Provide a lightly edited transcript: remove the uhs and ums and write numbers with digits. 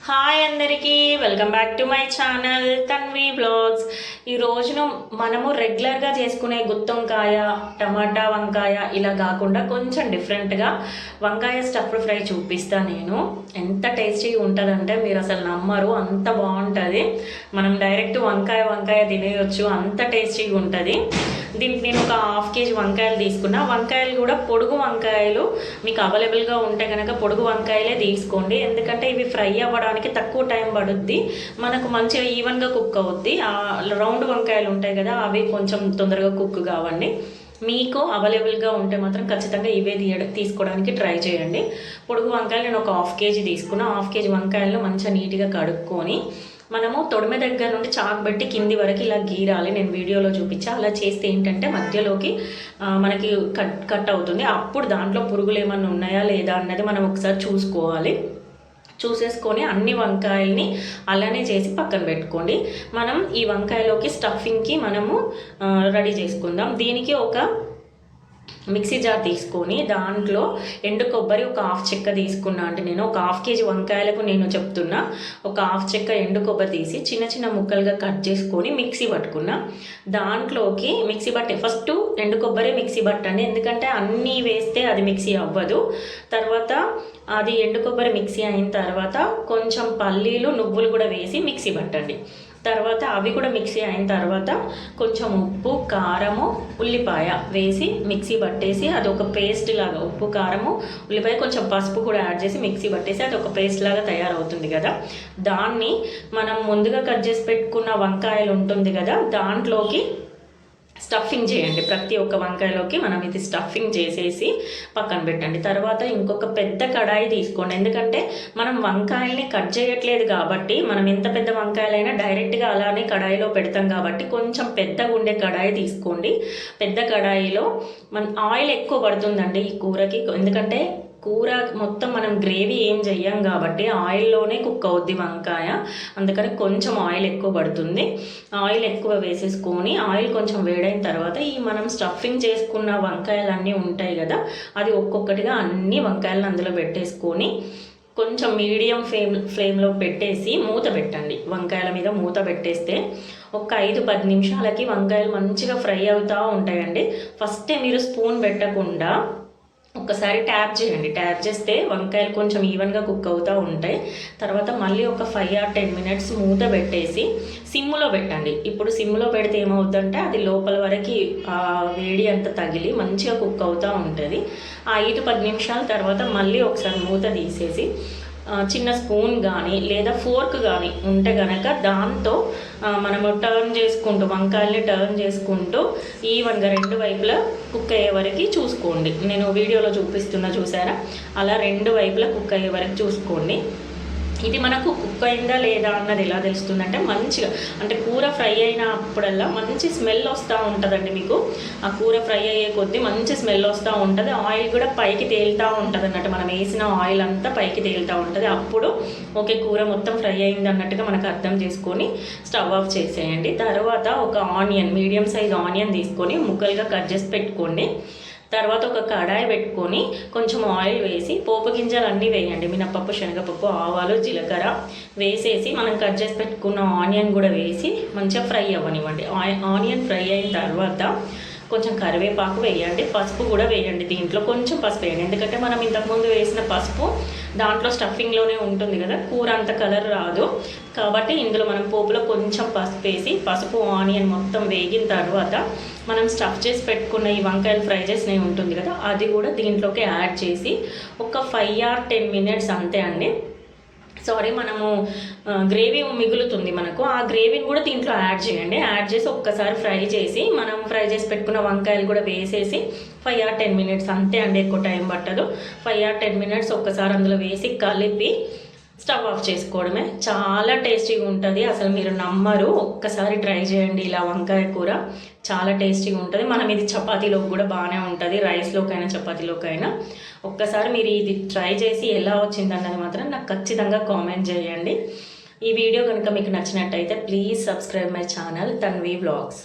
Hi అందరికీ welcome back to my channel Tanvi blogs. ఈ రోజును మనము రెగ్యులర్గా చేసుకునే గుత్తొంకాయ, టమాటా వంకాయ ఇలా కాకుండా కొంచెం డిఫరెంట్గా వంకాయ స్టఫ్డ్ ఫ్రై చూపిస్తాను నేను. ఎంత టేస్టీగా ఉంటుందంటే మీరు అసలు నమ్మరు, అంత బాగుంటుంది. మనం డైరెక్ట్ వంకాయ తినేయొచ్చు, అంత టేస్టీగా ఉంటుంది. దీనికి నేను ఒక హాఫ్ కేజీ వంకాయలు తీసుకున్నా. వంకాయలు కూడా పొడుగు వంకాయలు మీకు అవైలబుల్గా ఉంటే కనుక పొడుగు వంకాయలే తీసుకోండి, ఎందుకంటే ఇవి ఫ్రై అవ్వడానికి తక్కువ టైం పడుద్ది, మనకు మంచిగా ఈవెన్గా కుక్ అవుద్ది. రౌండ్ వంకాయలు ఉంటాయి కదా, అవి కొంచెం తొందరగా కుక్ కావండి. మీకు అవైలబుల్గా ఉంటే మాత్రం ఖచ్చితంగా ఇవే తీసుకోవడానికి ట్రై చేయండి. పొడుగు వంకాయలు నేను ఒక హాఫ్ కేజీ తీసుకున్నా. హాఫ్ కేజీ వంకాయలను మంచిగా నీట్గా కడుక్కొని మనము తొడిమె దగ్గర నుండి చాకు పెట్టి కింది వరకు ఇలా గీరాలి. నేను వీడియోలో చూపించా. అలా చేస్తే ఏంటంటే మధ్యలోకి మనకి కట్ అవుతుంది. అప్పుడు దాంట్లో పురుగులు ఏమన్నా ఉన్నాయా లేదా అన్నది మనం ఒకసారి చూసుకోవాలి. చూసేసుకొని అన్ని వంకాయల్ని అలానే చేసి పక్కన పెట్టుకోండి. మనం ఈ వంకాయలోకి స్టఫింగ్కి మనము రెడీ చేసుకుందాం. దీనికి ఒక మిక్సీ జార్ తీసుకొని దాంట్లో ఎండు కొబ్బరి ఒక హాఫ్ చెక్క తీసుకున్నా. అంటే నేను ఒక హాఫ్ కేజీ వంకాయలకు నేను చెప్తున్నా, ఒక హాఫ్ చెక్క ఎండు కొబ్బరి తీసి చిన్న చిన్న ముక్కలుగా కట్ చేసుకొని మిక్సీ పట్టుకున్నా. దాంట్లోకి మిక్సీ పట్టే ఫస్ట్ ఎండు కొబ్బరి మిక్సీ పట్టండి, ఎందుకంటే అన్నీ వేస్తే అది మిక్సీ అవ్వదు. తర్వాత అది ఎండు కొబ్బరి మిక్సీ అయిన తర్వాత కొంచెం పల్లీలు, నువ్వులు కూడా వేసి మిక్సీ పట్టండి. తర్వాత అవి కూడా మిక్సీ అయిన తర్వాత కొంచెం ఉప్పు, కారము, ఉల్లిపాయ వేసి మిక్సీ పట్టేసి అది ఒక పేస్ట్ లాగా, ఉప్పు, కారము, ఉల్లిపాయ, కొంచెం పసుపు కూడా యాడ్ చేసి మిక్సీ పట్టేసి అది ఒక పేస్ట్ లాగా తయారవుతుంది కదా. దాన్ని మనం ముందుగా కట్ చేసి పెట్టుకున్న వంకాయలు ఉంటుంది కదా, దాంట్లోకి స్టఫింగ్ చేయండి. ప్రతి ఒక్క వంకాయలోకి మనం ఇది స్టఫింగ్ చేసేసి పక్కన పెట్టండి. తర్వాత ఇంకొక పెద్ద కడాయి తీసుకోండి, ఎందుకంటే మనం వంకాయల్ని కట్ చేయట్లేదు కాబట్టి, మనం ఎంత పెద్ద వంకాయలైనా డైరెక్ట్గా అలానే కడాయిలో పెడతాం కాబట్టి కొంచెం పెద్దగా ఉండే కడాయి తీసుకోండి. పెద్ద కడాయిలో మన ఆయిల్ ఎక్కువ పడుతుందండి ఈ కూరకి, ఎందుకంటే కూర మొత్తం మనం గ్రేవీ ఏం చెయ్యం కాబట్టి ఆయిల్లోనే కుక్ అవుద్ది వంకాయ, అందుకని కొంచెం ఆయిల్ ఎక్కువ పడుతుంది. ఆయిల్ ఎక్కువ వేసేసుకొని ఆయిల్ కొంచెం వేడైన తర్వాత ఈ మనం స్టఫింగ్ చేసుకున్న వంకాయలు ఉంటాయి కదా, అది ఒక్కొక్కటిగా అన్ని వంకాయలను అందులో పెట్టేసుకొని కొంచెం మీడియం ఫ్లేమ్లో పెట్టేసి మూత పెట్టండి. వంకాయల మీద మూత పెట్టేస్తే ఒక 5-10 నిమిషాలకి వంకాయలు మంచిగా ఫ్రై అవుతూ ఉంటాయండి. ఫస్టే మీరు స్పూన్ పెట్టకుండా ఒక్కసారి ట్యాప్ చేయండి. ట్యాప్ చేస్తే వంకాయలు కొంచెం ఈవెన్గా కుక్ అవుతూ ఉంటాయి. తర్వాత మళ్ళీ ఒక 5 or 10 minutes మూత పెట్టేసి సిమ్లో పెట్టండి. ఇప్పుడు సిమ్లో పెడితే ఏమవుతుందంటే అది లోపల వరకు వేడి అంతా తగిలి మంచిగా కుక్ అవుతూ ఉంటుంది. 5-10 నిమిషాల తర్వాత మళ్ళీ ఒకసారి మూత తీసేసి చిన్న స్పూన్ కానీ లేదా ఫోర్క్ కానీ ఉంటే కనుక దాంతో మనము టర్న్ చేసుకుంటూ వంకాయల్ని టర్న్ చేసుకుంటూ ఈవెన్గా 2 వైపులా కుక్ అయ్యే వరకు చూసుకోండి. నేను వీడియోలో చూపిస్తున్నా చూసారా, అలా 2 వైపులా కుక్ అయ్యే వరకు చూసుకోండి. ఇది మనకు కుక్ అయిందా లేదా అన్నది ఎలా తెలుస్తుందంటే మంచిగా, అంటే కూర ఫ్రై అయినప్పుడల్లా మంచి స్మెల్ వస్తూ ఉంటుందండి. మీకు ఆ కూర ఫ్రై అయ్యే కొద్దీ మంచి స్మెల్ వస్తూ ఉంటుంది. ఆయిల్ కూడా పైకి తేలుతూ ఉంటుంది అన్నట్టు, మనం వేసిన ఆయిల్ అంతా పైకి తేలుతూ ఉంటుంది. అప్పుడు ఓకే కూర మొత్తం ఫ్రై అయింది అన్నట్టుగా మనకు అర్థం చేసుకొని స్టవ్ ఆఫ్ చేసేయండి. తర్వాత ఒక ఆనియన్, మీడియం సైజ్ ఆనియన్ తీసుకొని ముక్కలుగా కట్ చేసి పెట్టుకోండి. తర్వాత ఒక కడాయి పెట్టుకొని కొంచెం ఆయిల్ వేసి పోపు గింజలు అన్నీ వేయండి. మినపప్పు, శనగపప్పు, ఆవాలు, జీలకర్ర వేసేసి మనం కట్ చేసి పెట్టుకున్న ఆనియన్ కూడా వేసి మంచిగా ఫ్రై అవ్వనివ్వండి. ఆనియన్ ఫ్రై అయిన తర్వాత కొంచెం కరివేపాకు వేయండి, పసుపు కూడా వేయండి. దీంట్లో కొంచెం పసుపు వేయండి, ఎందుకంటే మనం ఇంతకుముందు వేసిన పసుపు దాంట్లో స్టఫింగ్లోనే ఉంటుంది కదా, కూర అంత కలర్ రాదు కాబట్టి ఇందులో మనం పోపులో కొంచెం పసుపు వేసి పసుపు ఆనియన్ మొత్తం వేగిన తర్వాత మనం స్టఫ్ చేసి పెట్టుకున్న ఈ వంకాయలు ఫ్రై చేసినవి ఉంటుంది కదా, అది కూడా దీంట్లోకి యాడ్ చేసి ఒక 5 or 10 minutes అంతే అండి. మనము గ్రేవీ మిగులుతుంది మనకు, ఆ గ్రేవీని కూడా దీంట్లో యాడ్ చేయండి. యాడ్ చేసి ఒక్కసారి ఫ్రై చేసి మనం ఫ్రై చేసి పెట్టుకున్న వంకాయలు కూడా వేసేసి 5 or 10 minutes అంతే అండి, ఎక్కువ టైం పట్టదు. 5 or 10 minutes ఒక్కసారి అందులో వేసి కలిపి స్టవ్ ఆఫ్ చేసుకోవడమే. చాలా టేస్టీగా ఉంటుంది, అసలు మీరు నమ్మరు. ఒక్కసారి ట్రై చేయండి ఇలా వంకాయ కూర, చాలా టేస్టీగా ఉంటుంది. మనం ఇది చపాతీలోకి కూడా బాగానే ఉంటుంది, రైస్లోకైనా చపాతీలోకైనా. ఒక్కసారి మీరు ఇది ట్రై చేసి ఎలా వచ్చిందన్నది మాత్రం నాకు ఖచ్చితంగా కామెంట్ చేయండి. ఈ వీడియో కనుక మీకు నచ్చినట్టయితే please subscribe my channel Tanvi vlogs.